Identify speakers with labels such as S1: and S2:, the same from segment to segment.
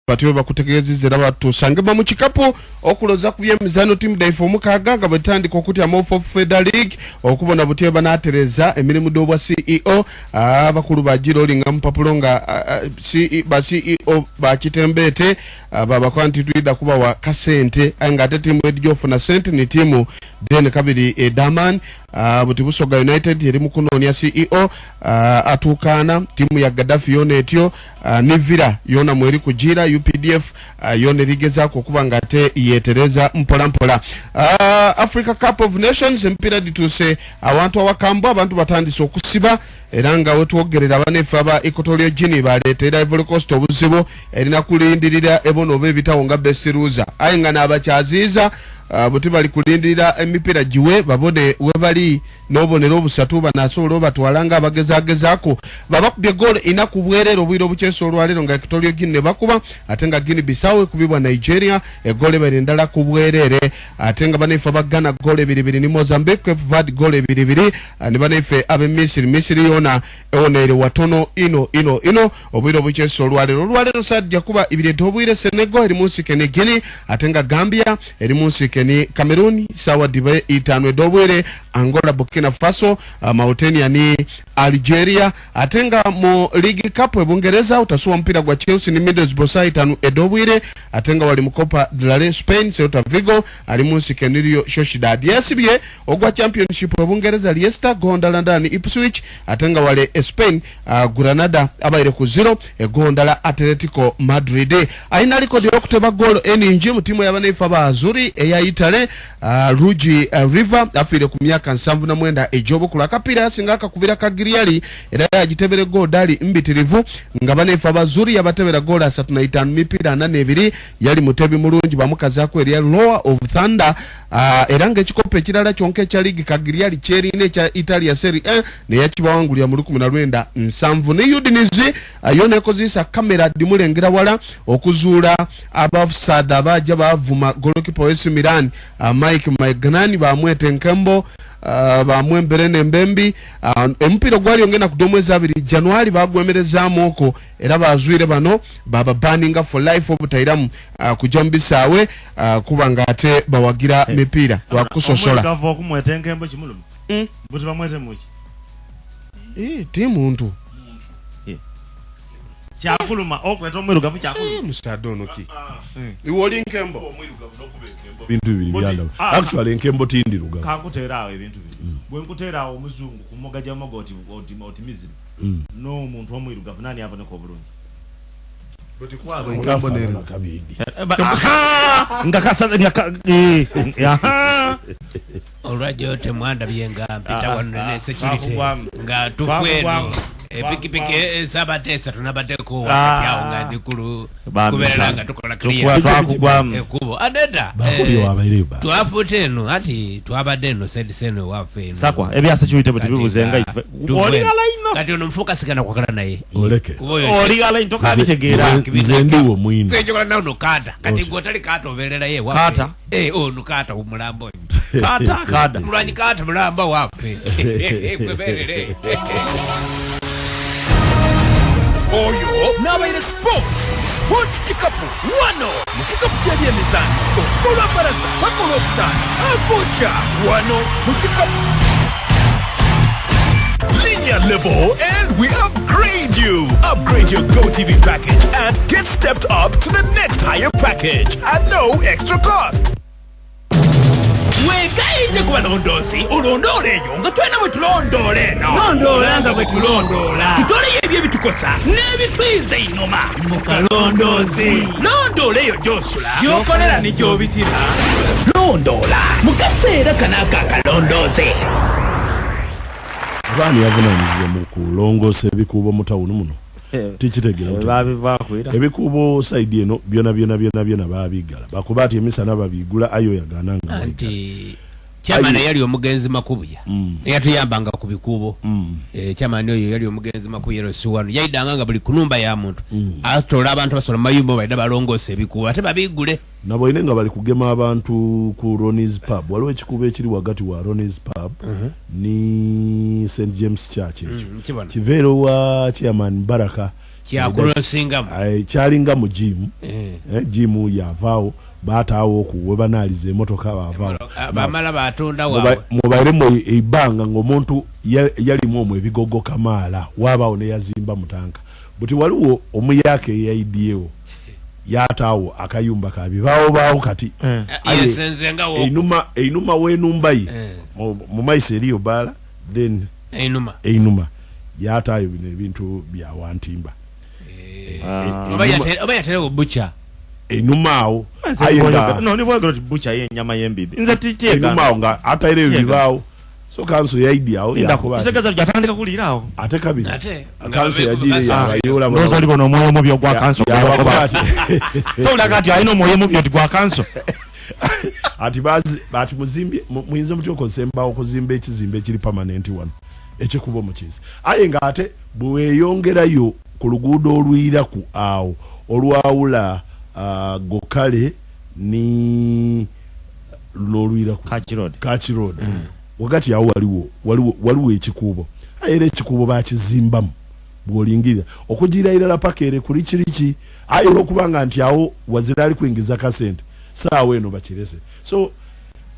S1: batyo bakutegeezezera batusangema mu kikapu okuloza ku byemizano timu daifu omukaaga nga batandika okutya Mofa Federal League okubona butyo banatereza emirimu dobwa CEO abakulu bajiro linga mpapulo nga CEO bakitembete baba kwanti tuida kuba wa kasente anga ate timu edjofuna sente ni timu then kabiri Daman Butibusoga United yeri mukunonya CEO atukana timu ya Gaddafi yone etyo Nivira yona mweri kujira UPDF yone rigeza kukuba ngate yetereza mpola Africa Cup of Nations mpira dituse abantu awakambwa abantu batandise okusiba eranga wetwogerera banefa ba Equatorial Guinea baletera Ivory Coast obuzibo erina kulindirira ebono bebitawo nga besiruza ayenga n'abakyaziza buti bali kulindirira emipira jiwe babone webali nobonero obusatu banasobola batwalanga abagezagezaako babakubye goal ina kubwerero bwiro bucheso olwalero nga Equatorial Guinea bakuba atenga Guinea Bissau kubibwa Nigeria egole berendala kubwerere atenga banefa bagana goal 2-2 ni Mozambique Cape Verde goal 2-2 ni banefe abe Misiri yona onere watono ino obwiro bucheso olwalero sajja kuba ibire dobwire Senegal eri musike ne Guinea atenga Gambia eri musike ni Cameroon sawa dibe itanwe dobwire Angola Burkina Faso Mauritania ni Algeria atenga mu League Cup ebungereza utasuwa mpira gwa Chelsea ni Middlesbrough itanu edobwire atenga wali mukopa de la Spain Celta Vigo ali musike nirio Sociedad yasibye ogwa championship ebungereza Leicester gondala ndani Ipswich atenga wale Spain Granada abaire ku 0 egondala Atletico Madrid aina record yokuteba goal eninji mu timu y'abanefa ba Azuri eya Italy Rugi River afire ku myaka 79 ejobo kula kapira yasinga akakubira kagiriali era yagitebere goal dali mbitirivu nga banefa bazuri yabatebera goal 35 mipira 82 yali mutebi mulungi bamukaza ko eri Lower of Thunder era nga ekikope kirala kyonke kya league kagiriali kyerine kya Italia Serie A ne yakibawangulya mu 19 nsanvu ne Udinese yone kozisa kamera dimulengera wala okuzuula abafsada abaja bavuma goalkeeper wa AC Milan Mike Magnani bamwete nkembo bamwembere nembembi empiro gwali ongena kudomweza 2 January bagwemereza moko era bazwire bano baba banninga for life obutairamu kujambisawe kubanga ate bawagira mipira wakusosola
S2: kava kumwete nkembo kimulumu buti bamwete muki
S1: timu ntu
S2: chakuluma okweta omwirugavu chakuluma
S1: mustadono ki iwoli nkembo
S3: bintu bibiri byanda actually nkembo tindi rugavu
S2: kakuterawo ebintu bibiri bwe nkuterawo omuzungu kumoga jamoga otimizimu no muntu omwirugavu nani aboneka obulungi
S1: boti kwabo nkembo nero
S3: kabidi
S2: ngakasa
S4: olwajo temwanda byenga mpita wanne security nga tufweno pikipiki sabatesa tunabadeko wakati yao nga ndikulu kuberanga tukola clear kubo adeta
S3: bakulyo abaireba
S4: tuafuteno ati tuabadeno seno wafe
S2: sakwa ebyasa chuite bati bibuzenga ife oligala ino
S4: kati ono mfuka sikana kwakala naye
S3: oleke
S2: oligala into kati chegera
S3: zendiwo mwini
S4: kwejokola na unokata kati ngotali kata oberera ye wafe
S2: kata
S4: onukata umulambo
S2: kata
S4: kulwanyi kata mulamba wafe kweberere
S5: Oyo nabaire sports Kikapu wano mu Kikapu ky'ebyemizannyo okukolwa baraza bakola obutaano akocha wano mu Kikapu
S6: Linear level and we upgrade your Go TV package and get stepped up to the next higher package at no extra cost.
S5: Wegaite ku Kalondoozi ulondole eyo nga twena bwe tulondole no
S4: londolanga bwe tulondola
S5: tutole ebyo bitukosa n'ebitwiza inoma mu Kalondoozi londole eyo gyosula gyokolera ne gyobitira londola mu kaseera kanaka Kalondoozi
S3: bani yavunanyizibwa mu kulongoosa ebikuubo mu tawuni muno tikitegera
S2: babivakwira
S3: ebikuubo side eno byona babigala bakuba ati emisana babigula ayo yagananga
S4: anti chamana yali omugenzi makubuya yatuyambanga ku bikuubo chamana oyo yali omugenzi makubuya suwano yaidanga buli kunumba ya muntu atola abantu basola mayumba baida balongose ebikuubo ate babigule
S3: nabo inenga bali kugema abantu ku Ronnie's Pub waliwo ekikuubo ekiri wagati wa Ronnie's Pub ni St James Church ekyo kivero wa chairman Baraka kyalinga mu jimu jimu yavaawo baataawo okuwe banaaliza emotoka baavaawo
S4: bamala batonda waabwe
S3: mubairemu ebbanga ng'omuntu yalimu omwo ebigogo kamaala waabaawo neyazimba mutanka buti waliwo omuyaka eyaidyewo yataawo akayumba kabibaawo kati einuma w'enumba ye mu maiso eriyo baala then einuma yataayo bino ebintu byawantimba
S4: oba yaterewo bucha
S3: enuma awo enuma awo nga ataire ebibaawo so kanso yaidi awo
S2: yatandika kulirawo
S3: ate kabiri kanso yagire yabayola
S2: nozali bono omwoyo mubi ogwa kanso tolaka ati ayina omwoyo mubi oti gwa kanso
S3: ati muzimbye muyinza mutya okozembawo okuzimba ekizimbe ekiri permanent wano ekikuba omukizi aye nga ate bweyongerayo ku luguudo olwiraku awo olwawula Gokale ni lolwiraku Kachi Road wakati yawo waliwo ekikubo ayera ekikubo bakizimbamu bwolingirira okugira irala pakere kuli kiriki ayo lokubanga nti awo wazira ali kuingiza kasente saawe eno bakirese so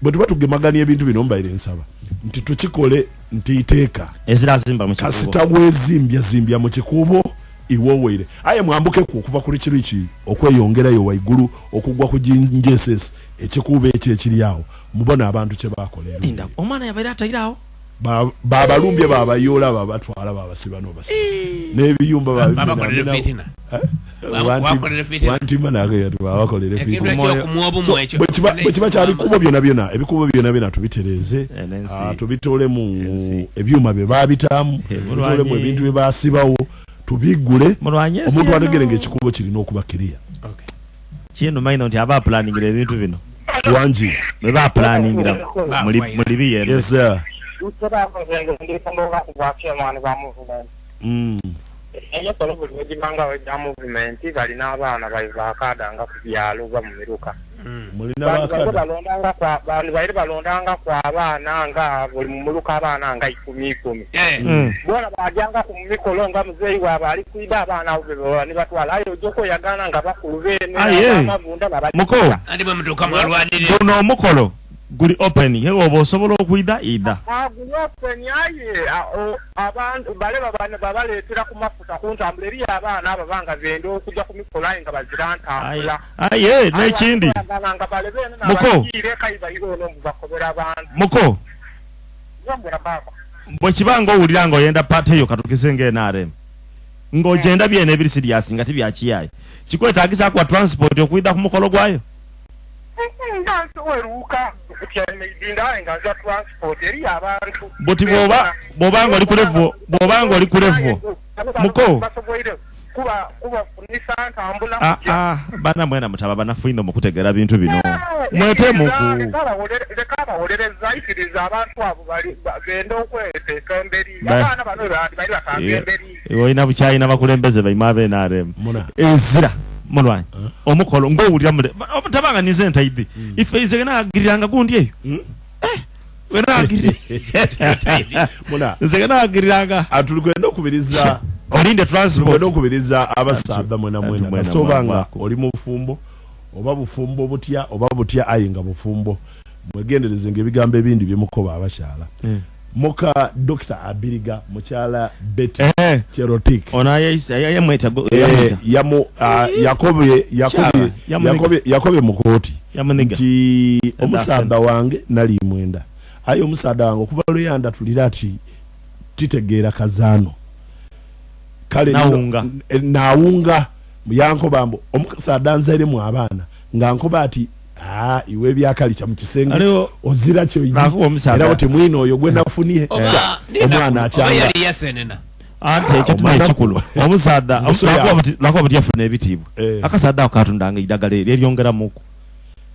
S3: bwe tugemagania ebintu bino mbaire nsaba nti tukikole ntiteeka
S2: ezirazimba mu kikubo
S3: kasita bwezimbya mu kikubo iwowere aye mwambuke kuva kuri kiriki okweyongerayo waiguru okugwa ku jinjeses ekikubo ekiri awo mubona abantu kye bakolera
S2: linda omwana yabaira atayirawo
S3: babalumbye babayola babatwala babasiba nobasi n'ebiyumba
S4: babakolera fitina
S3: wanti manage yatu babakolera fitina bwe kyali kubo byona ebikubo byona tubitereze tubitole mu ebyuma bye babitamu tubitole mu ebintu bye basibawo tubigule omuntu ategerenge ekikubo kirina okuba kiriya
S2: kino maina nti aba planning ebintu bino
S3: wanji
S2: beba planning muri biye
S3: yes sir
S7: eyo tolo buli wejimanga weja movement balina abaana bakadanga ku byalo ba mu miruka
S3: mulina
S7: balondanga kwa balondanga kwa abaana nga buli mu miruka abaana nga 10 bora bajanga ku mikolo nga muzeyi waba ali kuida abaana abo ni batwala ayo joko yagana nga bakulubene amavunda
S2: muko
S4: andi bwe mutuka mwalwanire
S2: no mukolo guli open hewo bosobola okuida ida
S7: guli open aye abantu bale babaletera ku mafuta kuntambula eri abaana ababanga zende okujja ku mikolo nga bazirantambula
S2: aye n'ekindi muko muko bwe kibanga owulira nga oyenda pate eyo katukise ng'NRM ng'ogenda byena ebiri serious nga tibyakiyaye kikwetaagisa kwa transport okuida ku mukolo gwayo buti bw'obanga oli ku level muko bana mwena mutaba banafuinda mukutegera bintu bino mwete muku oyina bukyayina bakulembeze baima b'NRM ezira mulwanyi omukolo ng'owulira tabanga nize ntaidde ife izegena agiriranga gundi eyo nzegena agiriranga
S3: atulukwenda okubiriza
S2: olinde transport
S3: okubiriza abasaadha mwena kasobanga oli mu bufumbo oba bufumbo butya aye nga bufumbo mwegendereze ng'ebigambo ebindi byemukoba abakyala moka Dr. Abiriga mukyala Betty Cherotic
S2: ona yamweta
S3: Yakobe mukoti nti omusaada wange nali mwenda aye omusaada wange okuva luyanda tulira ati titegeera kazaano kale naawunga yankobambo omusaada nzaire mu abaana nga nkoba ati iwe ebyakali kya mu kisenge ozira kyo era oti mwino oyo gwe nafuniye omwana akyanga
S2: ante ekyo tunekikulu omusaada lako bati yafuna ebitiibwa akasaada akatundanga idagala eryongeramuku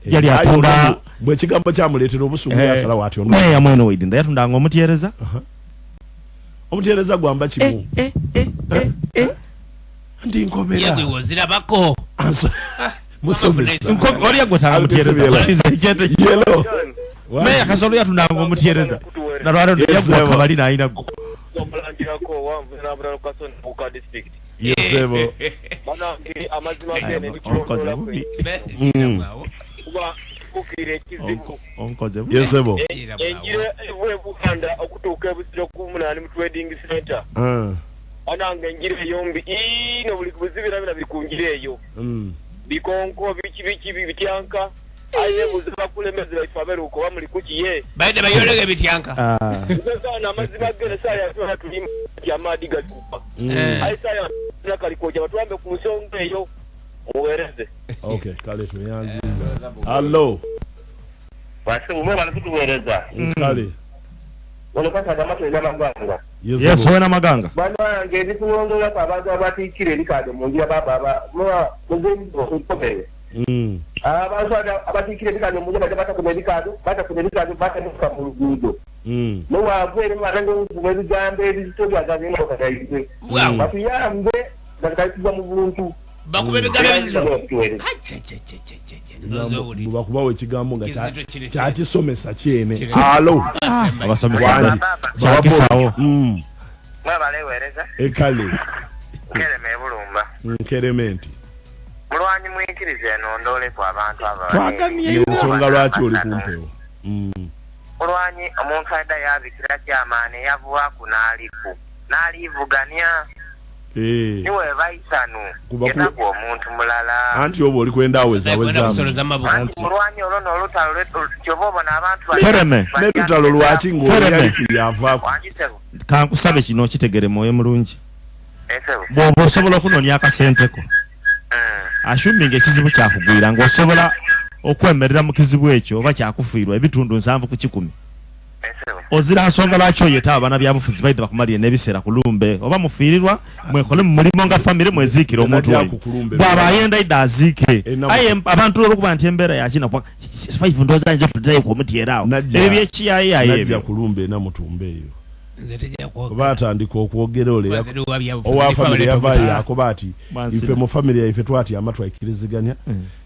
S2: yali atunda
S3: bwe kigambo kyamuleetera obusungu yasalawo ati
S2: ya mwene weidinda yatundanga omutyereza
S3: omutyereza gwamba kimu ndi nkobera
S4: yegwe wozira bako
S2: oli yagwetanga mutyereza
S3: yelo
S2: meya kasolo yatundanga omutyereza nalwalo yagwa kabali nayinago
S7: omulangirako wanvu nabulalo kasoni muka district
S3: Yesebo.
S7: Bana amazima gene
S2: onkoze bubi
S7: kuba ukire kizibu
S2: onkoze bubi
S3: Yesebo.
S7: Enjire ewe bukanda okutuuka ebisiro ku munani mu trading center. Ananga enjire yombi ino buli kuzibira bina bikunjire eyo. Bikonko biki bityanka. Aye buziba kulemeza ifabero uko bamuli kukiye.
S4: Baide bayolege bityanka.
S7: Sasa na mazima gene saya tuna tulima ya madiga kupa. Aye saya nakalikoja batwambe ku nsonga eyo. Muwereze.
S3: Okay, kale tuyanzi. Hello.
S7: Basi umwe banatuwereza.
S3: Kale.
S7: Wano kasa damato ina maganga.
S2: Yes, wena maganga.
S7: Bana ngezi kuondo ya babaza batikire likade mundia baba mwa muzeni okopere. Abatikire likade mundia bata kumedikado bata nuka murugudo. No wavere marango ngezi gambe bizito bya gazi ngo kadayize.
S4: Wow.
S7: Batu yambe ndakayikuba mu buntu.
S4: Bakubebe gabe bizito.
S3: Mubakubawe ekigambo nga kyakisomesa kyene. Alo.
S2: Abasomesa kyakisawo.
S7: Mwabalewereza.
S3: Ekale.
S7: Kereme bulumba.
S3: Kerementi.
S7: Mulwanyi mwikirize nondole kwa abantu aba.
S2: Twagamye
S3: ensonga lwaki oli kumpewo.
S7: Mulwanyi omuntu adda yabikira kyamaane yavuwa kunaliku. Nalivugania. Niwe baisanu. Yetaku omuntu mulala.
S3: Anti obo oli kwenda aweza.
S7: Mulwanyi olono olutalo kyobobo n'abantu
S2: Kereme.
S3: N'olutalo lwaki ng'oli yali yavaako.
S2: Kankusabe kino kitegere moyo mulungi.
S7: Esebo.
S2: Bw'oba osobola okunoonya akasenteko. Assuming ekizibu kyakugwira ng'osobola okwemerera mu kizibu ekyo oba kyakufiirwa ebitundu 7 ku 10. Ozira nsonga lwaki oyeta abana byabufuzi baide bakumalire n'ebiseera ku lumbe oba mufiirirwa mwekole mu mulimo nga famire mweziikira omuntu oyo bw'aba ayenda idda aziike aye abantu olwokuba nti embeera yakina 5 ndooza nje tuddayo ku omuti era awo ebyo byekiyaye yaye
S3: najja ku lumbe namutumba eyo oba atandika okwogera ole owa famire yavaayo yakoba ati ife mu famire yaife twatyama twayikiriziganya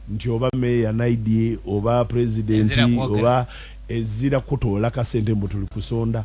S3: nti oba meya naidye oba presidenti oba ezira kutoola kasente mbu tuli kusonda